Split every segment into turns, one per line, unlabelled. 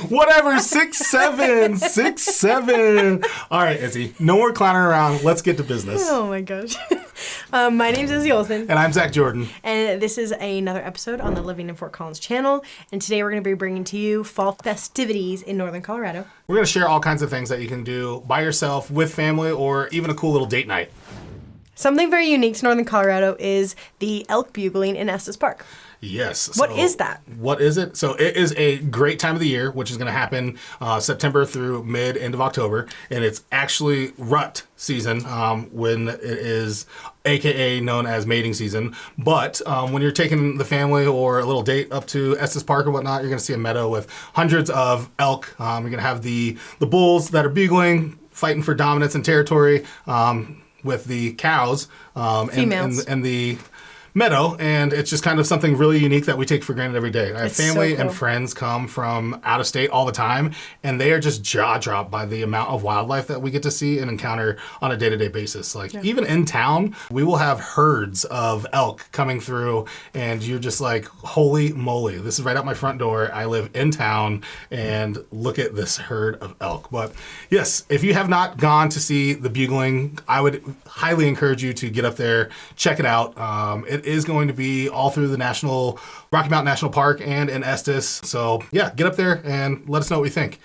Whatever, 6'7", 6'7". All right, Izzy, no more clowning around. Let's get to business.
Oh my gosh. My name's Izzy Olsen.
And I'm Zach Jordan.
And this is another episode on the Living in Fort Collins channel. And today we're going to be bringing to you Fall Festivities in Northern Colorado.
We're going to share all kinds of things that you can do by yourself, with family, or even a cool little date night.
Something very unique to Northern Colorado is the elk bugling in Estes Park.
Yes.
What is that?
What is it? So it is a great time of the year, which is going to happen September through end of October. And it's actually rut season when it is AKA known as mating season. But when you're taking the family or a little date up to Estes Park or whatnot, you're going to see a meadow with hundreds of elk. You're going to have the bulls that are bugling, fighting for dominance and territory with the cows and the meadow, and it's just kind of something really unique that we take for granted every day. Our family so cool. And friends come from out of state all the time, and they are just jaw-dropped by the amount of wildlife that we get to see and encounter on a day-to-day basis. Even in town, we will have herds of elk coming through, and you're just like, holy moly, this is right out my front door. I live in town, and look at this herd of elk. But yes, if you have not gone to see the bugling, I would highly encourage you to get up there, check it out. It is going to be all through the Rocky Mountain National Park and in Estes. So yeah, get up there and let us know what you think.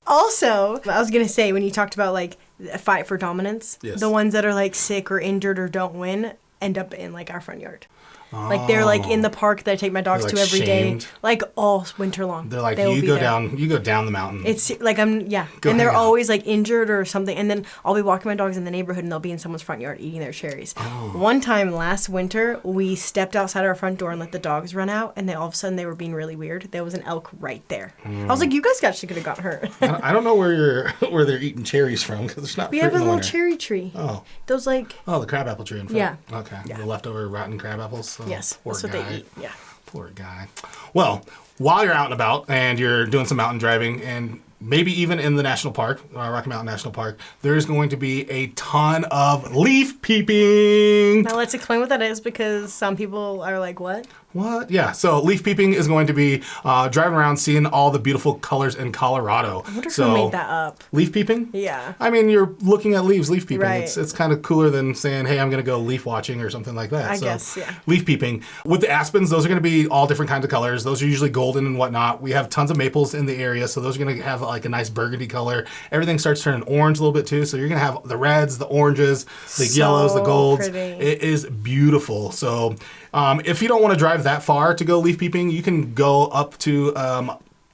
Also, I was going to say, when you talked about like a fight for dominance, yes. The ones that are like sick or injured or don't win end up in like our front yard. Like they're like in the park that I take my dogs to every day, like all winter long.
They're like, you go down the mountain.
It's like and they're always like injured or something. And then I'll be walking my dogs in the neighborhood and they'll be in someone's front yard eating their cherries. Oh. One time last winter, we stepped outside our front door and let the dogs run out, and all of a sudden they were being really weird. There was an elk right there. I was like, you guys actually could have gotten hurt.
I don't know where they're eating cherries from, because there's not.
We have a little cherry tree.
Oh,
those like.
Oh, the crabapple tree in front.
Yeah.
Okay. Yeah. The leftover rotten crab apples. So
yes. That's what they eat. Yeah.
Poor guy. Well, while you're out and about and you're doing some mountain driving, and maybe even in the national park, Rocky Mountain National Park, there's going to be a ton of leaf peeping.
Now let's explain what that is, because some people are like, what?
What? Yeah, so leaf peeping is going to be driving around seeing all the beautiful colors in Colorado.
I wonder who made that up.
Leaf peeping?
Yeah.
I mean, you're looking at leaf peeping.
Right.
It's kind of cooler than saying, hey, I'm going to go leaf watching or something like that.
I guess, yeah.
Leaf peeping. With the aspens, those are going to be all different kinds of colors. Those are usually golden and whatnot. We have tons of maples in the area, so those are going to have like a nice burgundy color. Everything starts turning orange a little bit too, so you're going to have the reds, the oranges, the yellows, the golds.
Pretty.
It is beautiful. So if you don't want to drive that far to go leaf peeping, you can go up to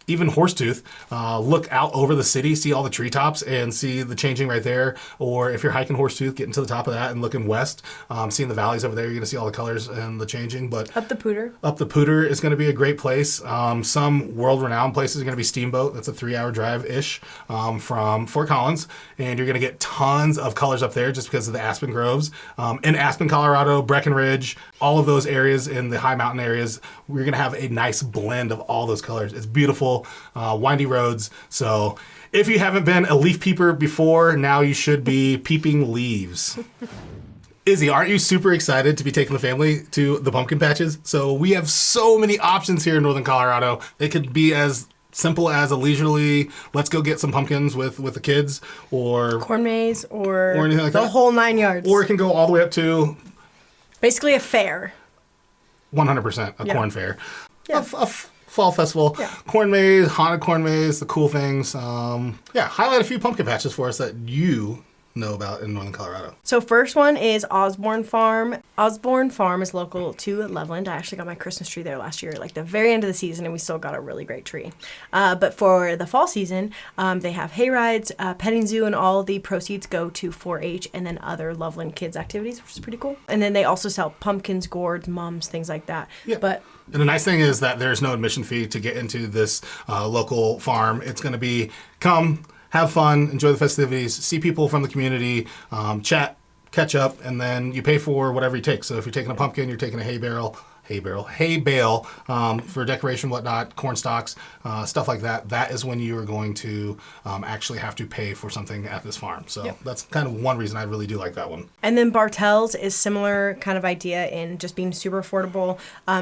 even Horsetooth, look out over the city, see all the treetops and see the changing right there. Or if you're hiking Horsetooth, getting to the top of that and looking west, seeing the valleys over there, you're going to see all the colors and the changing. But
Up the Pooter
is going to be a great place. Some world-renowned places are going to be Steamboat. That's a 3-hour drive-ish from Fort Collins. And you're going to get tons of colors up there just because of the aspen groves. In Aspen, Colorado, Breckenridge, all of those areas in the high mountain areas, we're going to have a nice blend of all those colors. It's beautiful. Windy roads. So if you haven't been a leaf peeper before, now you should be peeping leaves. Izzy, aren't you super excited to be taking the family to the pumpkin patches? So we have so many options here in Northern Colorado. It could be as simple as a leisurely, let's go get some pumpkins with the kids, or
corn maze, or
anything like
the
that.
whole 9 yards.
Or it can go all the way up to
basically a fair.
100% a corn fair.
Yeah.
A fall festival, corn maze, haunted corn maze, the cool things. Highlight a few pumpkin patches for us that you know about in Northern Colorado.
So first one is Osborne Farm. Osborne Farm is local to Loveland. I actually got my Christmas tree there last year, like the very end of the season, and we still got a really great tree. But for the fall season, they have hay rides, petting zoo, and all the proceeds go to 4-H and then other Loveland kids activities, which is pretty cool. And then they also sell pumpkins, gourds, mums, things like that.
Yeah. And the nice thing is that there's no admission fee to get into this local farm. It's going to be come, have fun, enjoy the festivities, see people from the community, chat, catch up, and then you pay for whatever you take. So if you're taking a pumpkin, you're taking a hay hay bale for decoration, whatnot, corn stalks, stuff like that. That is when you are going to actually have to pay for something at this farm. So that's kind of one reason I really do like that one.
And then Bartell's is similar kind of idea in just being super affordable.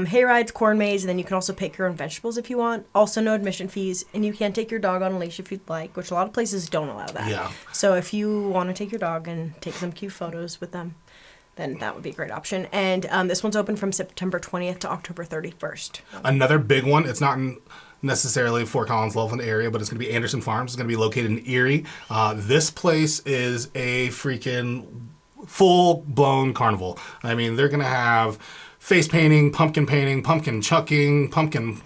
Hay rides, corn maze, and then you can also pick your own vegetables if you want. Also no admission fees, and you can take your dog on a leash if you'd like, which a lot of places don't allow that.
Yeah.
So if you want to take your dog and take some cute photos with them, then that would be a great option. And this one's open from September 20th to October 31st.
Another big one, it's not in necessarily Fort Collins, Loveland area, but it's going to be Anderson Farms. It's going to be located in Erie. This place is a freaking full-blown carnival. I mean, they're going to have face painting, pumpkin chucking, pumpkin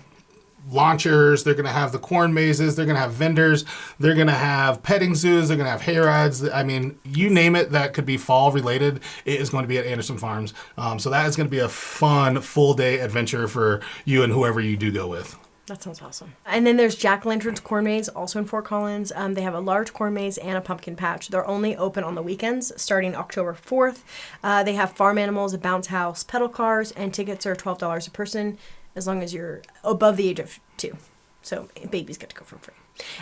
launchers. They're going to have the corn mazes. They're going to have vendors. They're going to have petting zoos. They're going to have hay rides. I mean, you name it that could be fall related, it is going to be at Anderson Farms. So that is going to be a fun full day adventure for you and whoever you do go with.
That sounds awesome. And then there's Jack-o'-lantern's Corn Maze, also in Fort Collins. They have a large corn maze and a pumpkin patch. They're only open on the weekends, starting October 4th. They have farm animals, a bounce house, pedal cars, and tickets are $12 a person, as long as you're above the age of 2. So babies get to go for free.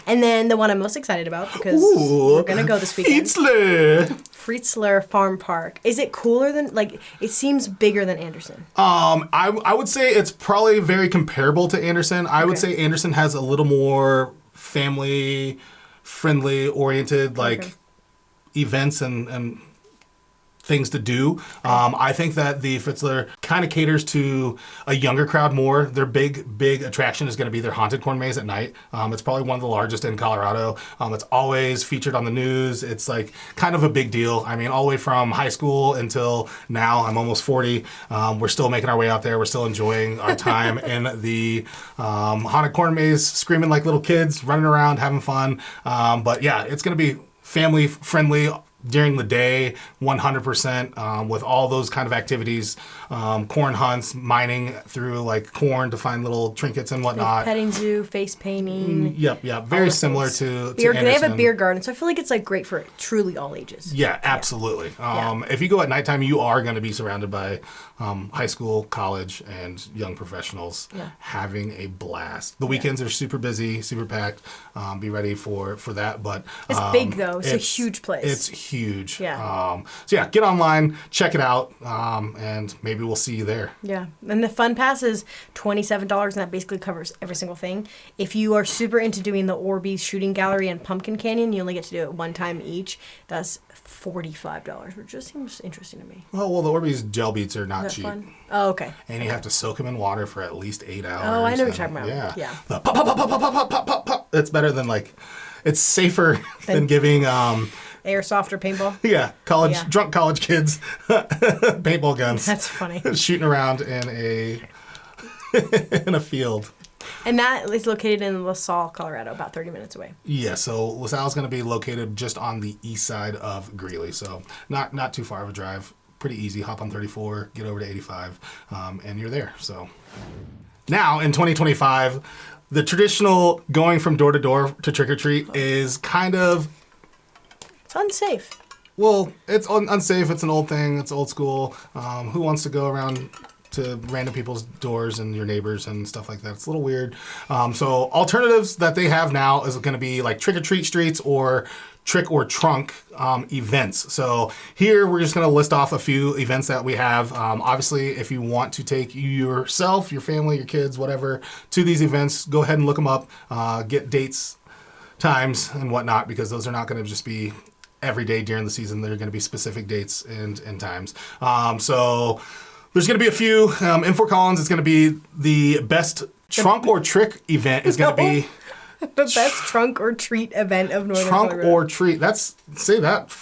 And then the one I'm most excited about, because we're going to go this weekend. Fritzler Farm Park. Is it cooler than, like, it seems bigger than Anderson.
I would say it's probably very comparable to Anderson. I would say Anderson has a little more family friendly oriented, like, events and things to do. I think that the Fritzler kind of caters to a younger crowd more. Their big attraction is going to be their haunted corn maze at night. It's probably one of the largest in Colorado. It's always featured on the news. It's like kind of a big deal. I mean, all the way from high school until now, I'm almost 40. We're still making our way out there. We're still enjoying our time in the haunted corn maze, screaming like little kids, running around, having fun. But yeah, it's going to be family friendly during the day, 100%, with all those kind of activities, corn hunts, mining through like corn to find little trinkets and whatnot.
Petting zoo, face painting.
Yep. Very similar to
beer.
Anderson.
They have a beer garden, so I feel like it's like great for truly all ages.
Yeah, absolutely. If you go at nighttime, you are going to be surrounded by high school, college, and young professionals having a blast. The weekends are super busy, super packed. Be ready for that. But
it's big though. It's a huge place.
It's huge.
Yeah.
So yeah, get online, check it out, and maybe we'll see you there.
Yeah. And the fun pass is $27, and that basically covers every single thing. If you are super into doing the Orbeez shooting gallery and Pumpkin Canyon, you only get to do it one time each. That's $45, which just seems interesting to me.
Well, the Orbeez gel beats are not cheap.
Fun? Oh, okay.
And you have to soak them in water for at least 8 hours.
Oh, I know what you're talking about. Yeah.
The pop, pop, pop, pop, pop, pop, pop, pop. It's better than like, it's safer than giving
airsoft or paintball?
Yeah, drunk college kids paintball guns.
That's funny.
Shooting around in a field.
And that is located in LaSalle, Colorado, about 30 minutes away.
Yeah, so LaSalle is going to be located just on the east side of Greeley, so not too far of a drive. Pretty easy. Hop on 34, get over to 85, and you're there. So now in 2025, the traditional going from door to door to trick or treat is kind of,
it's unsafe.
Well, it's unsafe. It's an old thing. It's old school. Who wants to go around to random people's doors and your neighbors and stuff like that? It's a little weird. So alternatives that they have now is going to be like trick or treat streets or trick or trunk events. So here we're just going to list off a few events that we have. Obviously, if you want to take yourself, your family, your kids, whatever, to these events, go ahead and look them up. Get dates, times, and whatnot, because those are not going to just be every day during the season. They're going to be specific dates and times. So there's going to be a few. In Fort Collins, it's going to be the best trunk or trick event is going to be...
The best trunk or treat event of Northern
Trunk
Colorado.
or treat. Say that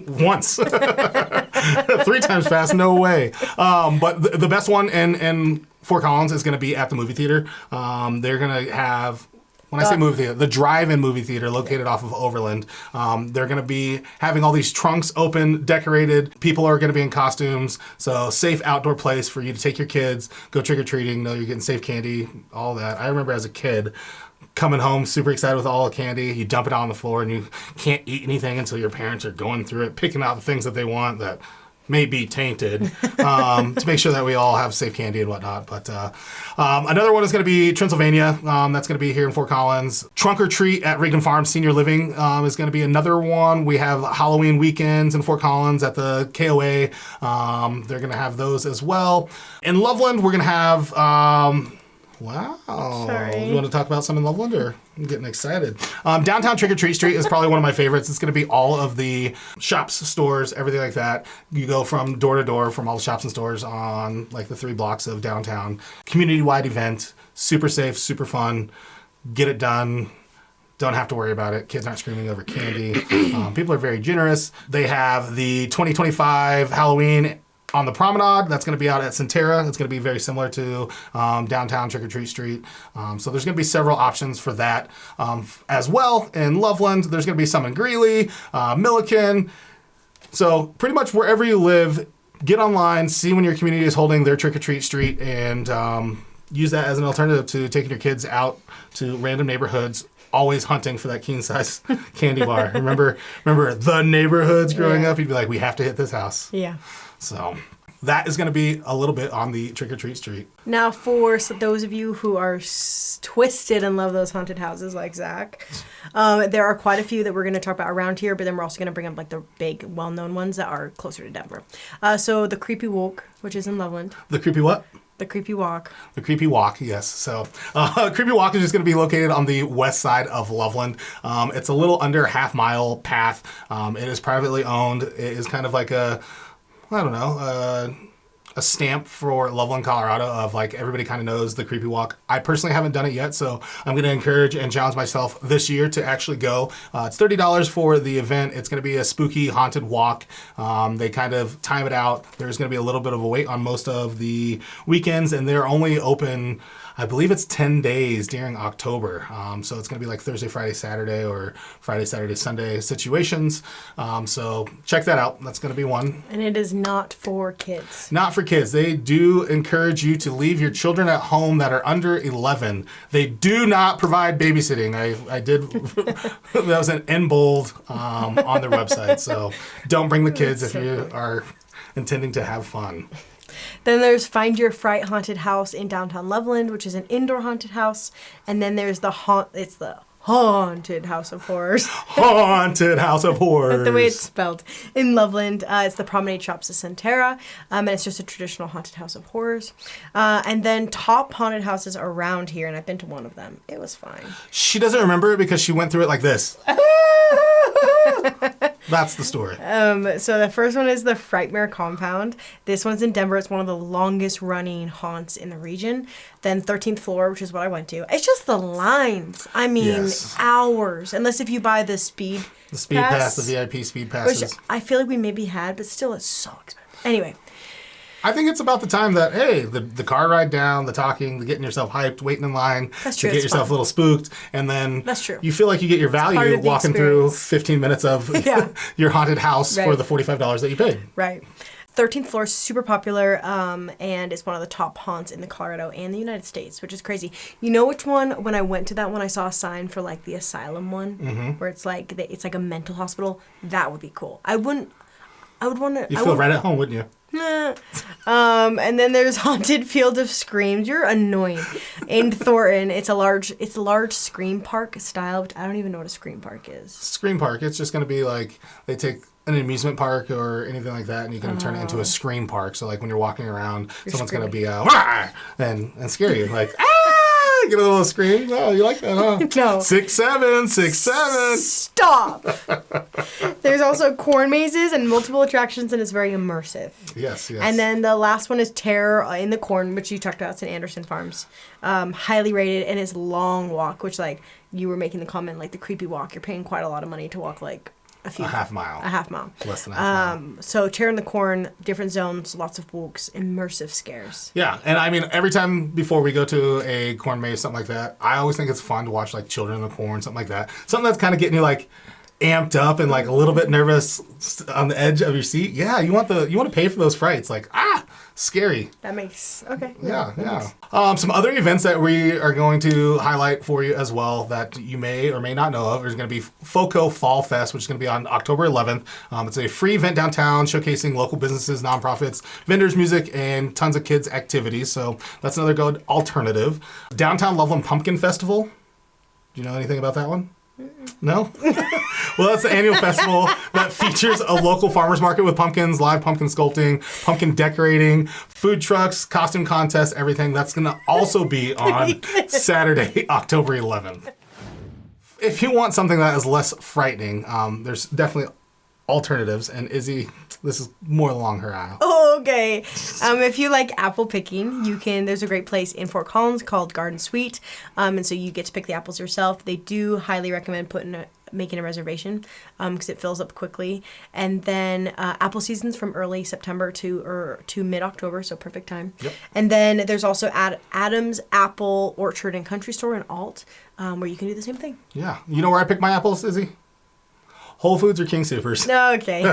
once. 3 times fast, no way. But the best one in Fort Collins is going to be at the movie theater. They're going to have... When I say movie theater, the drive-in movie theater located off of Overland, they're going to be having all these trunks open, decorated. People are going to be in costumes. So safe outdoor place for you to take your kids, go trick-or-treating, know you're getting safe candy, all that. I remember as a kid coming home super excited with all the candy. You dump it out on the floor and you can't eat anything until your parents are going through it, picking out the things that they want that may be tainted, to make sure that we all have safe candy and whatnot. But another one is going to be Transylvania. That's going to be here in Fort Collins. Trunk or Treat at Rigdon Farm Senior Living is going to be another one. We have Halloween weekends in Fort Collins at the KOA. They're going to have those as well. In Loveland, we're going to have... Wow.
Sorry.
You want to talk about some in Loveland, or I'm getting excited? Downtown Trick or Treat Street is probably one of my favorites. It's going to be all of the shops, stores, everything like that. You go from door to door from all the shops and stores on like the 3 blocks of downtown. Community-wide event. Super safe, super fun. Get it done. Don't have to worry about it. Kids aren't screaming over candy. People are very generous. They have the 2025 Halloween on the promenade. That's going to be out at Centera. It's going to be very similar to downtown Trick or Treat Street. So there's going to be several options for that as well. In Loveland, there's going to be some in Greeley, Milliken. So pretty much wherever you live, get online, see when your community is holding their Trick or Treat Street, and use that as an alternative to taking your kids out to random neighborhoods. Always hunting for that king size candy bar. Remember the neighborhoods growing up? You'd be like, we have to hit this house.
Yeah.
So that is going to be a little bit on the Trick or Treat Street.
Now, for those of you who are twisted and love those haunted houses like Zach, there are quite a few that we're going to talk about around here, but then we're also going to bring up like the big, well-known ones that are closer to Denver. So the Creepy Walk, which is in Loveland.
The Creepy what?
The Creepy Walk.
The Creepy Walk, yes. So Creepy Walk is just going to be located on the west side of Loveland. It's a little under a half-mile path. It is privately owned. It is kind of like a stamp for Loveland, Colorado, of like everybody kind of knows the Creepy Walk. I personally haven't done it yet, so I'm going to encourage and challenge myself this year to actually go. It's $30 for the event. It's going to be a spooky haunted walk. They kind of time it out. There's going to be a little bit of a wait on most of the weekends, and they're only open, I believe it's 10 days during October. So it's going to be like Thursday, Friday, Saturday, or Friday, Saturday, Sunday situations. So check that out. That's going to be one.
And it is not for kids.
Not for kids. They do encourage you to leave your children at home that are under 11. They do not provide babysitting. I did, that was in bold on their website. So don't bring the kids if you are intending to have fun.
Then there's Find Your Fright Haunted House in downtown Loveland, which is an indoor haunted house. And then there's the Haunted House of Horrors.
Haunted House of Horrors.
The way it's spelled. In Loveland, it's the Promenade Shops of Centera. And it's just a traditional haunted house of horrors. And then top haunted houses around here, and I've been to one of them. It was fine.
She doesn't remember it because she went through it like this. That's the story.
So the first one is the Frightmare Compound. This one's in Denver. It's one of the longest running haunts in the region. Then 13th Floor, which is what I went to. It's just the lines. I mean,
yes.
Hours. Unless if you buy the speed
pass, the VIP speed passes.
Which I feel like we maybe had, but still it's so expensive. Anyway.
I think it's about the time that, hey, the car ride down, the talking, the getting yourself hyped, waiting in line
That's true,
to get yourself
fun.
a little spooked, and then
That's true.
You feel like you get your value walking through
experience.
15 minutes of your haunted house for the $45 that you paid.
Right. 13th Floor is super popular, and it's one of the top haunts in the Colorado and the United States, which is crazy. You know which one? When I went to that one, I saw a sign for like the asylum one, where it's like a mental hospital. That would be cool. I would want to.
You feel right at home, wouldn't you?
And then there's Haunted Field of Screams. You're annoying. In Thornton, it's a large scream park style, which I don't even know what a scream park is.
Scream park. It's just going to be like they take an amusement park or anything like that, and you can turn it into a scream park. So like when you're walking around, someone's going to be and scare you like get a little scream. Oh, you like that, huh?
No.
6'7".
Stop. There's also corn mazes and multiple attractions, and it's very immersive.
Yes.
And then the last one is Terror in the Corn, which you talked about. It's in Anderson Farms. Highly rated, and it's long walk, which like you were making the comment, like the Creepy Walk. You're paying quite a lot of money to walk like a half mile.
Less than a half mile.
So Terror in the Corn, different zones, lots of walks, immersive scares.
Yeah, and I mean, every time before we go to a corn maze, something like that, I always think it's fun to watch like Children in the Corn, something like that. Something that's kind of getting you like amped up and like a little bit nervous on the edge of your seat. Yeah, you want to pay for those frights. Like, scary.
That makes, okay.
Yeah. Some other events that we are going to highlight for you as well that you may or may not know of. There's going to be FOCO Fall Fest, which is going to be on October 11th. It's a free event downtown showcasing local businesses, nonprofits, vendors, music, and tons of kids' activities. So that's another good alternative. Downtown Loveland Pumpkin Festival. Do you know anything about that one? No? Well, that's the annual festival that features a local farmer's market with pumpkins, live pumpkin sculpting, pumpkin decorating, food trucks, costume contests, everything. That's going to also be on Saturday, October 11th. If you want something that is less frightening, there's definitely alternatives. And Izzy, this is more along her aisle.
Oh, okay. If you like apple picking, there's a great place in Fort Collins called Garden Suite. And so you get to pick the apples yourself. They do highly recommend making a reservation because it fills up quickly. And then apple season's from early September to mid-October, so perfect time.
Yep.
And then there's also Adams Apple Orchard and Country Store in Alt where you can do the same thing.
Yeah. You know where I pick my apples, Izzy? Whole Foods or King Soopers.
Okay.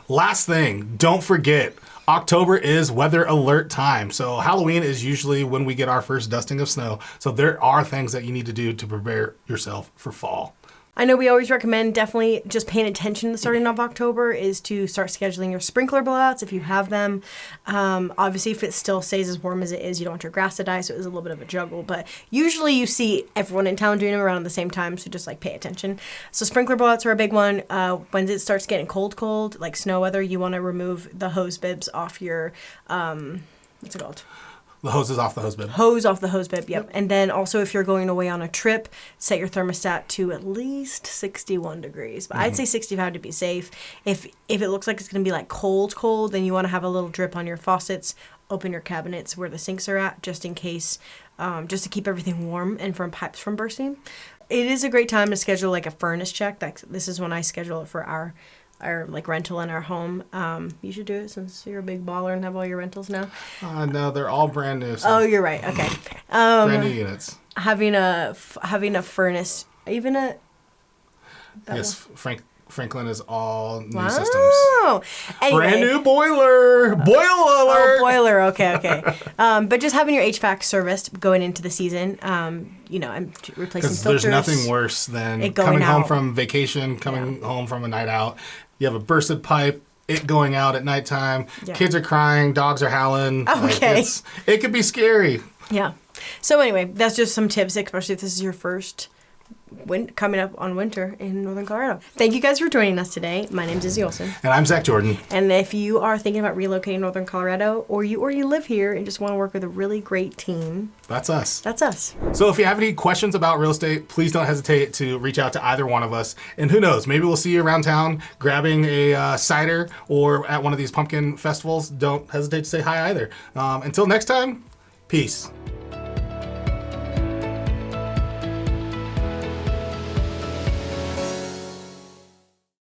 Last thing, don't forget, October is weather alert time. So Halloween is usually when we get our first dusting of snow. So there are things that you need to do to prepare yourself for fall.
I know we always recommend definitely just paying attention at the starting of October is to start scheduling your sprinkler blowouts if you have them. Obviously, if it still stays as warm as it is, you don't want your grass to die, so it is a little bit of a juggle. But usually you see everyone in town doing them around the same time, so just like pay attention. So sprinkler blowouts are a big one. When it starts getting cold, like snow weather, you want to remove the hose bibs off your, what's it called?
The hose is off the hose bib.
Hose off the hose bib, yep. And then also if you're going away on a trip, set your thermostat to at least 61 degrees. But I'd say 65 to be safe. If it looks like it's going to be like cold, then you want to have a little drip on your faucets. Open your cabinets where the sinks are at just in case, just to keep everything warm and from pipes from bursting. It is a great time to schedule like a furnace check. This is when I schedule it for our like rental in our home. You should do it since you're a big baller and have all your rentals now.
No, they're all brand new. So
Oh, you're right. Okay.
brand new units.
Having a furnace, even a
Yes, Franklin is all new
wow.
systems.
Anyway.
Brand new boiler. Boil alert.
Oh, boiler. Okay. But just having your HVAC serviced going into the season, I'm replacing
Because
filters.
there's nothing worse than
It going
coming home
out.
from vacation, coming home from a night out. You have a bursted pipe, it going out at nighttime.
Yeah.
Kids are crying, dogs are howling.
Okay.
It could be scary.
Yeah. So anyway, that's just some tips, especially if this is your first coming up on winter in Northern Colorado. Thank you guys for joining us today. My name's Izzy Olson.
And I'm Zach Jordan.
And if you are thinking about relocating to Northern Colorado, or you already live here and just want to work with a really great team,
That's us.
that's us.
So if you have any questions about real estate, please don't hesitate to reach out to either one of us. And who knows, maybe we'll see you around town grabbing a cider or at one of these pumpkin festivals. Don't hesitate to say hi either. Until next time, peace.